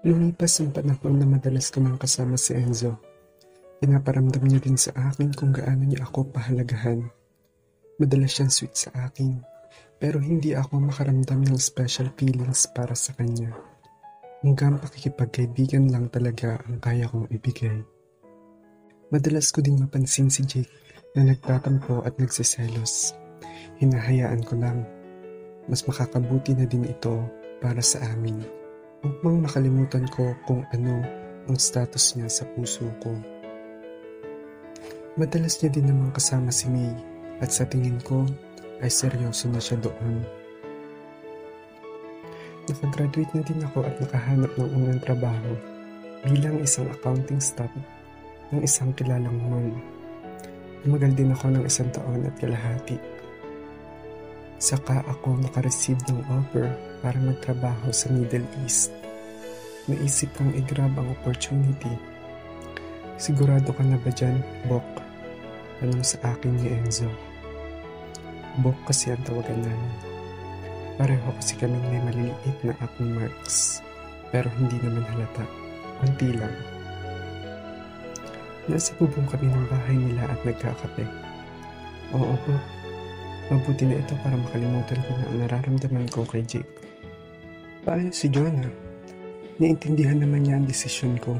Lumipas ang panahon na madalas ko nang kasama si Enzo. Pinaparamdam niya din sa akin kung gaano niya ako pahalagahan. Madalas siyang sweet sa akin, pero hindi ako makaramdam ng special feelings para sa kanya. Hanggang pakikipagkaibigan lang talaga ang kaya kong ibigay. Madalas ko din mapansin si Jake na nagtatampo at nagsiselos. Hinahayaan ko lang. Mas makakabuti na din ito para sa amin. Upang makalimutan ko kung ano ang status niya sa puso ko. Madalas niya din naman kasama si May at sa tingin ko ay seryoso na siya doon. Nakagraduate na din ako at nakahanap ng unang trabaho bilang isang accounting staff ng isang kilalang mall. Tumagal din ako ng 1 taon at kalahati. Saka ako nakareceive ng offer para magtrabaho sa Middle East. Naisip kong i-grab ang opportunity. Sigurado ka na ba dyan, Bok? Tanong sa akin ni Enzo. Bok kasi ang tawagan namin. Pareho kasi kaming may maliliit na acne marks. Pero hindi naman halata. Kunti lang. Nasa bubong kami ng bahay nila at nagkakape. Oo, Bok. Mabuti na ito para makalimutan ko na ang nararamdaman ko kay Jake. Paano si Jonah? Naintindihan naman niya ang desisyon ko.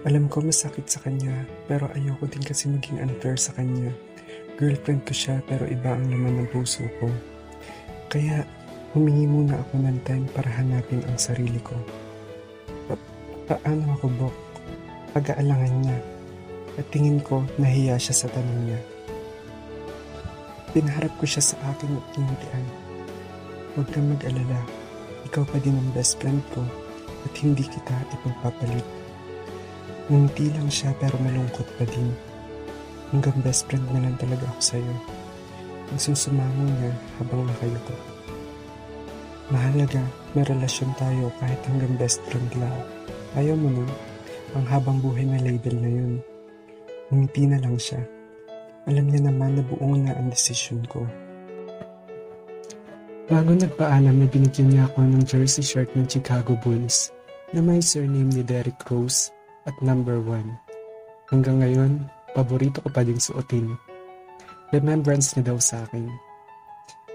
Alam ko masakit sa kanya, pero ayoko din kasi maging unfair sa kanya. Girlfriend ko siya pero iba ang laman ng puso ko. Kaya humingi muna ako ng time para hanapin ang sarili ko. Paano ako, Bok? Pag-aalangan niya. At tingin ko nahiya siya sa tanong niya. Pinaharap ko siya sa akin at kinitian. Huwag kang mag-alala. Ikaw pa din ang best friend ko at hindi kita ipagpapalit. Ngumiti lang siya pero malungkot pa din. Hanggang best friend na lang talaga ako sa'yo. Nagsusumamo niya habang nakayuko. Mahalaga, may relasyon tayo kahit hanggang best friend lang. Ayaw mo nun, ang habang buhay na label na yun. Ngumiti na lang siya. Alam niya naman na buong na ang desisyon ko. Bago nagpaalam na binigyan niya ako ng jersey shirt ng Chicago Bulls na may surname ni Derrick Rose at number 1. Hanggang ngayon, paborito ko pa din suotin. Remembrance niya daw sa akin.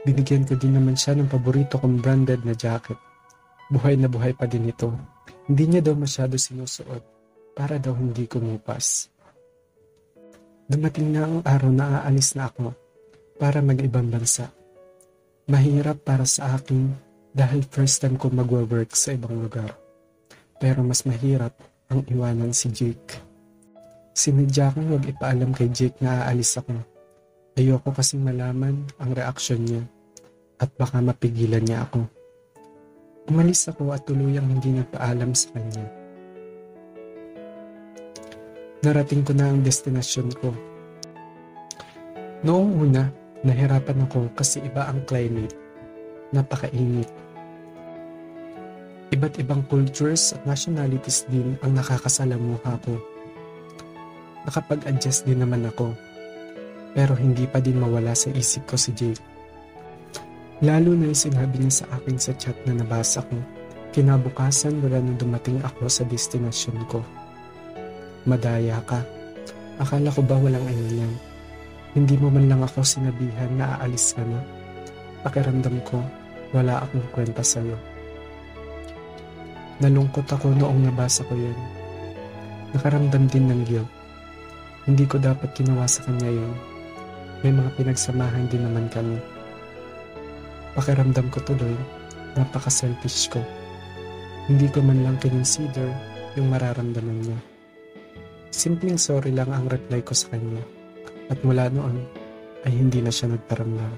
Binigyan ko din naman siya ng paborito kong branded na jacket. Buhay na buhay pa din ito. Hindi niya daw masyado sinusuot para daw hindi kumupas. Dumating na ang araw na aalis na ako para mag-ibang bansa. Mahirap para sa akin dahil first time ko magwo-work sa ibang lugar. Pero mas mahirap ang iwanan si Jake. Sinadya kong huwag ipaalam kay Jake na aalis ako. Ayoko kasing malaman ang reaksyon niya at baka mapigilan niya ako. Umalis ako at tuluyang hindi nagpaalam sa kanya. Narating ko na ang destinasyon ko. Noong una, nahirapan ako kasi iba ang climate. Napakainit. Iba't ibang cultures at nationalities din ang nakakasalamuha ko. Nakapag-adjust din naman ako. Pero hindi pa din mawala sa isip ko si Jake. Lalo na yung sinabi niya sa akin sa chat na nabasa ko. Kinabukasan wala nang dumating ako sa destinasyon ko. Madaya ka. Akala ko ba walang anulan? Hindi mo man lang ako sinabihan na aalis ka na. Pakiramdam ko, wala akong kwenta sa'yo. Nalungkot ako noong nabasa ko yun. Nakaramdam din ng guilt. Hindi ko dapat ginawa sa kanya yun. May mga pinagsamahan din naman kami. Pakiramdam ko tuloy, napaka-selfish ko. Hindi ko man lang kinonsider yung mararamdaman niya. Simpleng sorry lang ang reply ko sa kanya at mula noon ay hindi na siya nagparamdam.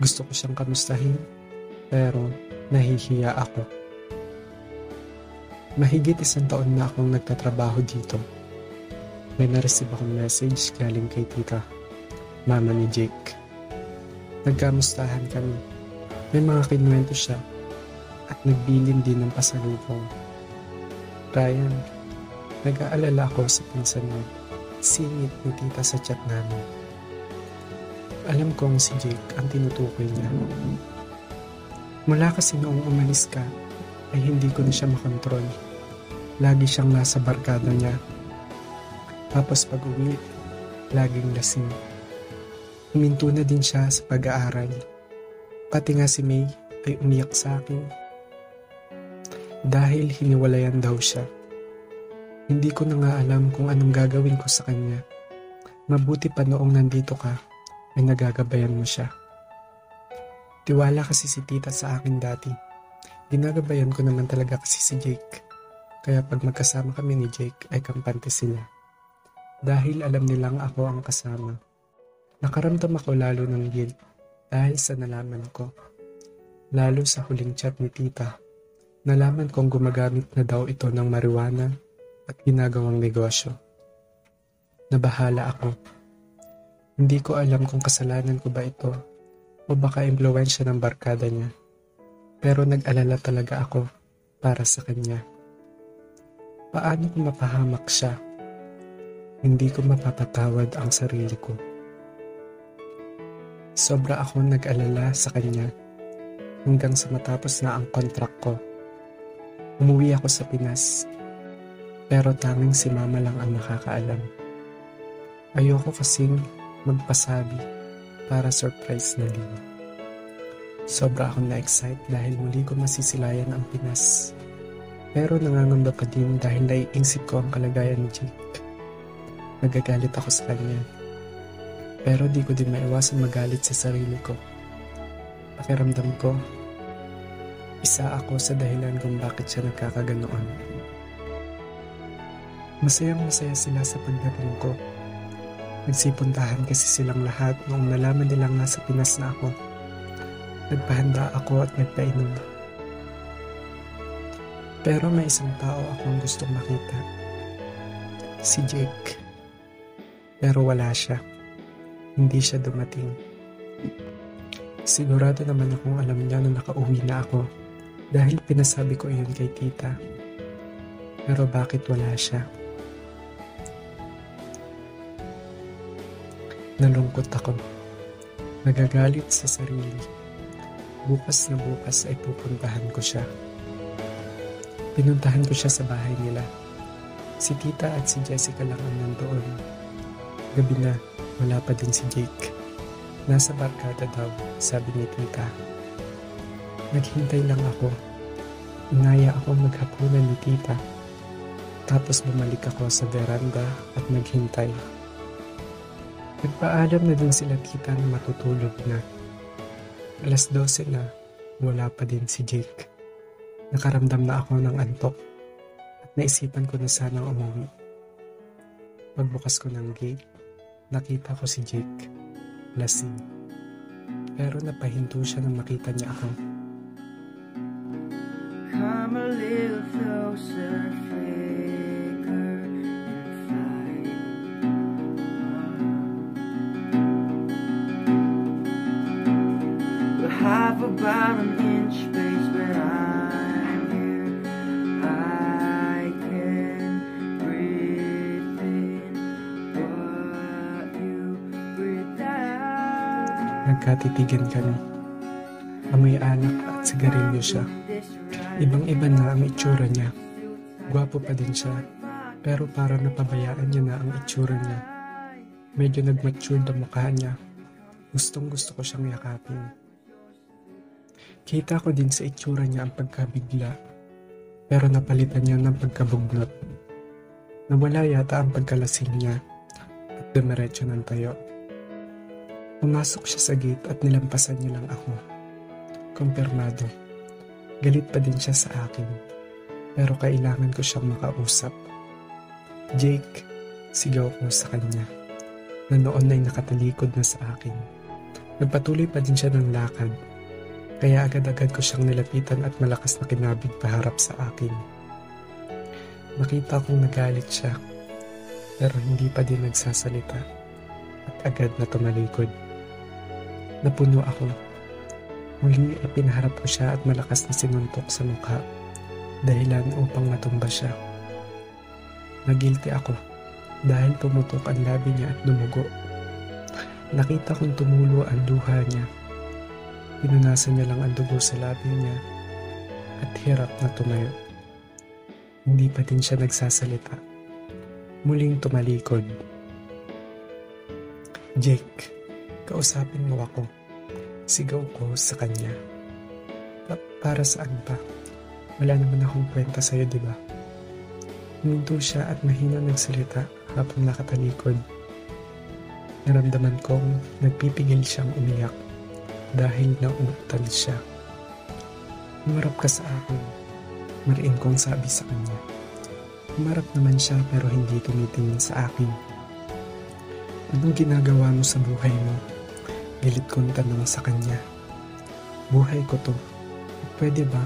Gusto ko siyang kamustahin pero nahihiya ako. Mahigit 1 taon na akong nagtatrabaho dito. May na-receive akong message galing kay tita, mama ni Jake. Nagkamustahan kami. May mga kinuwento siya at nagbilin din ng pasalubong. Ryan, nag-aalala ako sa pinsan mo. Singit ni tita sa chat namin. Alam kong si Jake ang tinutukoy niya. Mula kasi noong umalis ka, ay hindi ko na siya makontrol. Lagi siyang nasa barkada niya. Tapos pag uwi, laging lasing. Huminto na din siya sa pag-aaral. Pati nga si May ay umiyak sa akin. Dahil hiniwalayan daw siya. Hindi ko na nga alam kung anong gagawin ko sa kanya. Mabuti pa noong nandito ka, ay nagagabayan mo siya. Tiwala kasi si tita sa akin dati. Ginagabayan ko naman talaga kasi si Jake. Kaya pag magkasama kami ni Jake ay kampante sila. Dahil alam nilang ako ang kasama. Nakaramdam ako lalo ng guilt dahil sa nalaman ko. Lalo sa huling chat ni tita. Nalaman kong gumagamit na daw ito ng marijuana at ginagawang negosyo. Nabahala ako. Hindi ko alam kung kasalanan ko ba ito o baka impluwensya ng barkada niya. Pero nag-alala talaga ako para sa kanya. Paano kung mapahamak siya? Hindi ko mapapatawad ang sarili ko. Sobra akong nag-alala sa kanya hanggang sa matapos na ang kontrak ko. Umuwi ako sa Pinas, pero tanging si mama lang ang nakakaalam. Ayoko kasing magpasabi para surprise na din. Sobra akong na-excite dahil muli ko masisilayan ang Pinas. Pero nangangamba pa din dahil naiisip ko ang kalagayan ni Jake. Nagagalit ako sa kanya. Pero di ko din maiwasan magalit sa sarili ko. Pakiramdam ko, isa ako sa dahilan kung bakit siya nagkakaganoon. Masayang masaya sila sa pagdating ko. Nagsipuntahan kasi silang lahat noong nalaman nilang nasa Pinas na ako. Nagpahanda ako at nagpainom. Pero may isang tao akong gustong makita. Si Jake. Pero wala siya. Hindi siya dumating. Sigurado naman akong alam niya na nakauwi na ako dahil pinasabi ko iyon kay tita. Pero bakit wala siya? Nalungkot ako. Nagagalit sa sarili. Bukas na bukas ay pupuntahan ko siya. Pinuntahan ko siya sa bahay nila. Si tita at si Jessica lang ang nandoon. Gabi na, wala pa din si Jake. Nasa barkada daw, sabi ni tita. Naghintay lang ako. Inaya ako maghapunan ni tita. Tapos bumalik ako sa veranda at naghintay. Nagpaalam na din sila tita na matutulog na. 12:00 na, wala pa din si Jake. Nakaramdam na ako ng antok at naisipan ko na sanang umuwi. Pagbukas ko ng gate, nakita ko si Jake. Lasing. Pero napahinto siya nang makita niya ako. Come a little closer, flicker and fly. We'll have about an inch space when I'm here. I can breathe in what you breathe out. Nagkatitigan kami. Amoy alak at sigarilyo siya. Ibang-iba na ang itsura niya. Gwapo pa din siya, pero parang napabayaan niya na ang itsura niya. Medyo nag-matured ang mukha niya. Gustong-gusto ko siyang yakapin. Kita ko din sa itsura niya ang pagkabigla, pero napalitan niya ng pagkabugnot. Nawala yata ang pagkalasing niya at dumiretso ng tayo. Pumasok siya sa gate at nilampasan niya lang ako. Kumpirmado. Galit pa din siya sa akin, pero kailangan ko siyang makausap. Jake, sigaw ko sa kanya, na noon ay nakatalikod na sa akin. Nagpatuloy pa din siya ng lakad, kaya agad-agad ko siyang nilapitan at malakas na kinabig paharap sa akin. Nakita kong nagalit siya, pero hindi pa din nagsasalita at agad na tumalikod. Napuno ako. Muli ay pinaharap ko siya at malakas na sinuntok sa mukha, dahilan upang matumba siya. Nagilty ako dahil pumutok ang labi niya at dumugo. Nakita kong tumulo ang luha niya. Pinunasan niya lang ang dugo sa labi niya at hirap na tumayo. Hindi pa din siya nagsasalita. Muling tumalikod. Jake, kausapin mo ako. Sigaw ko sa kanya. Para saan ba? Wala naman akong kwenta sa'yo, di ba? Huminto siya at mahina nagsalita habang nakatalikod. Naramdaman kong nagpipigil siyang umiyak dahil nauutal siya. Humarap ka sa akin, mariin kong sabi sa kanya. Humarap naman siya pero hindi tumitingin sa akin. Anong ginagawa mo sa buhay mo? Gilit kong tanong sa kanya. Buhay ko to. Pwede ba?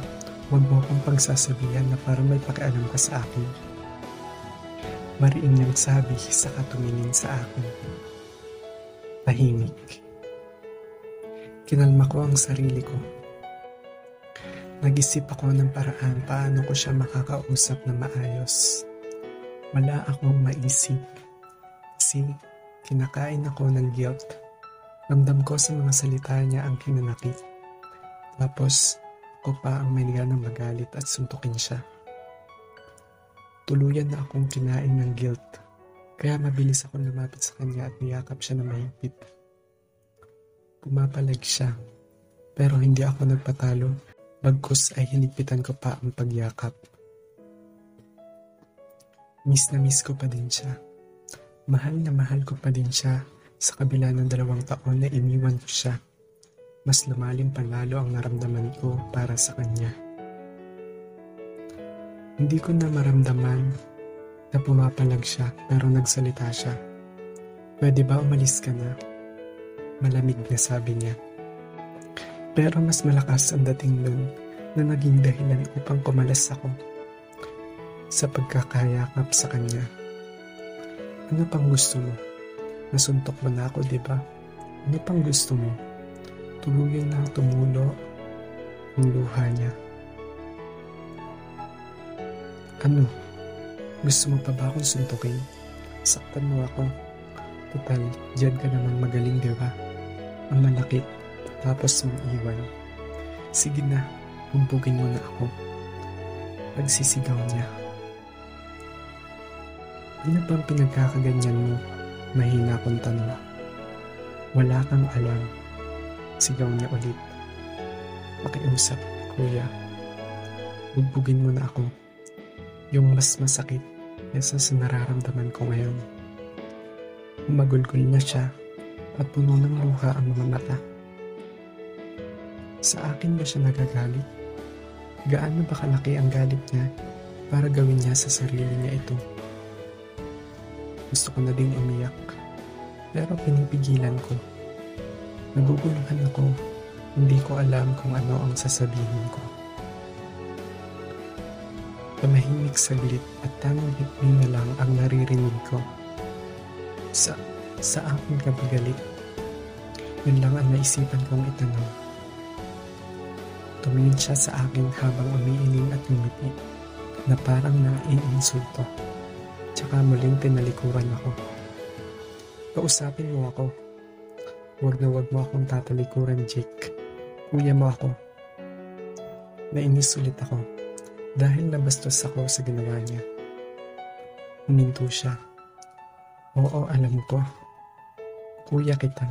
Huwag mo akong pagsasabihan na parang may pakialam ka sa akin. Mariin niyang sabi saka tumingin sa akin. Tahimik. Kinalma ko ang sarili ko. Nag-isip ako ng paraan paano ko siya makakausap na maayos. Wala akong maisip. Kasi kinakain ako ng guilt. Ramdam ko sa mga salita niya ang hinanakit. Tapos ako pa ang may ganang magalit at suntukin siya. Tuluyan na akong kinain ng guilt. Kaya mabilis akong lumapit sa kanya at niyakap siya na mahigpit. Pumapalag siya. Pero hindi ako nagpatalo. Bagkus ay hinigpitan ko pa ang pagyakap. Miss na miss ko pa din siya. Mahal na mahal ko pa din siya sa kabila ng 2 taon na iniwan ko siya. Mas lumalim panalo ang naramdaman ko para sa kanya. Hindi ko na maramdaman na pumapalag siya pero nagsalita siya. Pwede ba umalis ka na? Malamig na sabi niya. Pero mas malakas ang dating nun na naging dahilan upang kumalas ako sa pagkakayakap sa kanya. Ano pang gusto mo? Nasuntok mo na ako, di ba? Ano pang gusto mo? Tuluyan na tumulo ang luha niya. Ano? Gusto mo pa ba akong suntukin? Saktan mo ako. Total, diyan ka naman magaling, di ba? Ang manakit, tapos mong iwan. Sige na, bumbugin mo na ako. Pagsisigaw niya. Ano bang pinagkakaganyan mo? Mahina kong tanong. Wala kang alam. Sigaw niya ulit. Pakiusap, kuya. Bugbugin mo na ako. Yung mas masakit kaysa sa nararamdaman ko ngayon. Umagulgol na siya at puno ng luha ang mga mata. Sa akin ba siya nagagalit? Gaano ba kalaki ang galit niya para gawin niya sa sarili niya ito? Gusto ko na ding umiyak, pero pinipigilan ko. Naguguluhan ako, hindi ko alam kung ano ang sasabihin ko. Tumahimik saglit at tanging hipmi na lang ang naririnig ko. Sa akin ka ba galit? Yun lang ang naisipan kong itanong. Tumingin siya sa akin habang umiiling at ngumiti na parang naiinsulto. Tsaka muling tinalikuran ako. Kausapin mo ako. Huwag na huwag mo akong tatalikuran, Jake. Kuya mo ako. Nainis ulit ako dahil nabastos ako sa ginawa niya. Huminto siya. Oo, alam ko. Kuya kita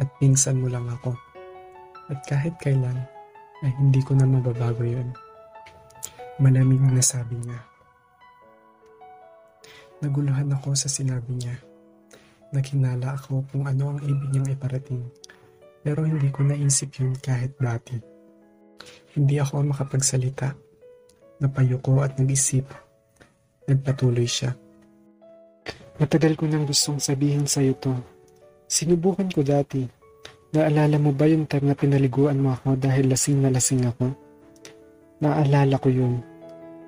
at pinsan mo lang ako. At kahit kailan ay hindi ko na mababago yun. Malamig na sabi niya. Naguluhan ako sa sinabi niya. Naghinala ako kung ano ang ibig niyang iparating. Pero hindi ko naisip yun kahit dati. Hindi ako makapagsalita. Napayuko at nag-isip. Nagpatuloy siya. Matagal ko nang gustong sabihin sa'yo to. Sinubukan ko dati. Naalala mo ba yung time na pinaliguan mo ako dahil lasing na lasing ako? Naalala ko yun.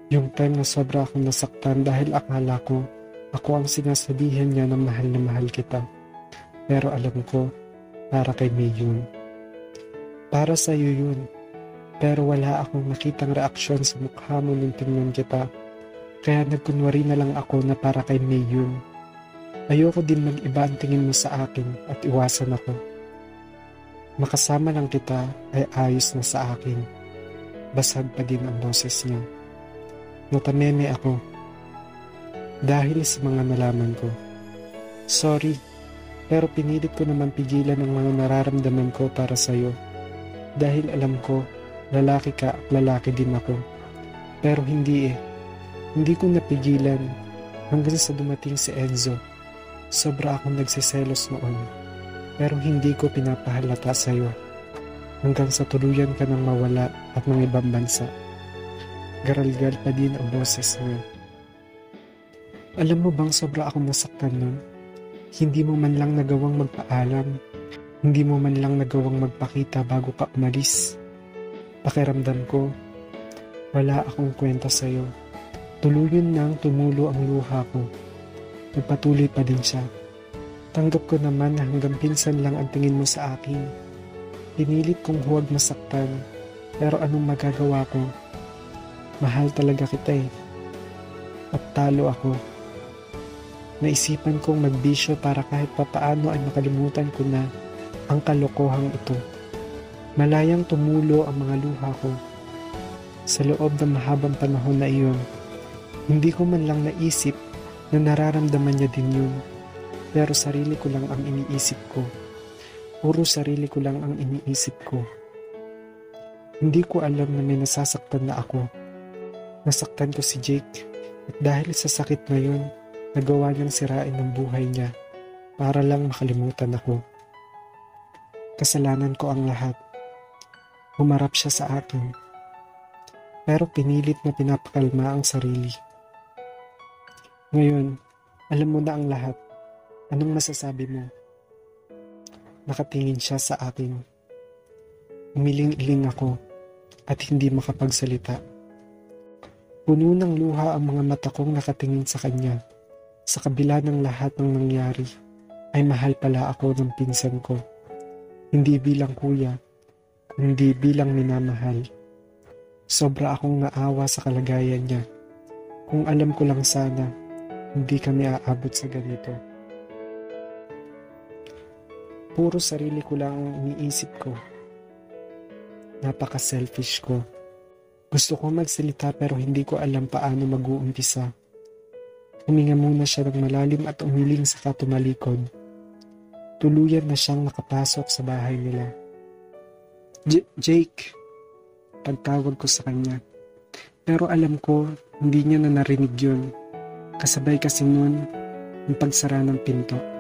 Yung time na sobra akong nasaktan dahil akala ko ako ang sinasabihan niya na mahal kita. Pero alam ko, para kay May yun. Para sa'yo yun. Pero wala akong nakitang reaksyon sa mukha mo nung tingnan kita. Kaya nagkunwari na lang ako na para kay May yun. Ayoko din mag-iba ang tingin mo sa akin at iwasan ako. Makasama lang kita ay ayos na sa akin. basag pa din ang boses niya. Natameme ako dahil sa mga nalaman ko. Sorry, pero pinilit ko naman pigilan ang mga nararamdaman ko para sa'yo. Dahil alam ko, lalaki ka at lalaki din ako. Pero hindi eh. Hindi ko napigilan hanggang sa dumating si Enzo. Sobra akong nagsiselos noon. Pero hindi ko pinapahalata sa'yo. Hanggang sa tuluyan ka nang mawala at ng ibang bansa. Garalgal pa din ang boses niya. Alam mo bang sobra akong nasaktan nun? Hindi mo man lang nagawang magpaalam. Hindi mo man lang nagawang magpakita bago ka umalis. Pakiramdam ko, wala akong kwenta sa'yo. Tuluyan nang tumulo ang luha ko. Nagpatuloy pa din siya. Tanggap ko naman na hanggang pinsan lang ang tingin mo sa akin. Pinilit kong huwag masaktan, pero anong magagawa ko? Mahal talaga kita eh. At talo ako. Naisipan kong magbisyo para kahit papaano ay makalimutan ko na ang kalokohang ito. Malayang tumulo ang mga luha ko. Sa loob ng mahabang panahon na iyon, hindi ko man lang naisip na nararamdaman niya din yun. Pero sarili ko lang ang iniisip ko. Puro sarili ko lang ang iniisip ko. Hindi ko alam na may nasasaktan na ako. Nasaktan ko si Jake at dahil sa sakit na yun, nagawa niyang sirain ang buhay niya para lang makalimutan ako. Kasalanan ko ang lahat. Humarap siya sa akin. Pero pinilit na pinapakalma ang sarili. Ngayon, alam mo na ang lahat. Anong masasabi mo? Nakatingin siya sa akin. Umiling-iling ako at hindi makapagsalita. Puno ng luha ang mga mata kong nakatingin sa kanya. Sa kabila ng lahat ng nangyari, ay mahal pala ako ng pinsan ko. Hindi bilang kuya, hindi bilang minamahal. Sobra akong naawa sa kalagayan niya. Kung alam ko lang sana, hindi kami aabot sa ganito. Puro sarili ko lang ang iniisip ko. Napaka-selfish ko. Gusto ko magsalita pero hindi ko alam paano mag-uumpisa. Huminga muna siya ng malalim at umiling sa katumalikod. Tuluyan na siyang nakapasok sa bahay nila. Jake! Pagtawag ko sa kanya. Pero alam ko, hindi niya na narinig yun. Kasabay kasi nun, yung pagsara ng pinto.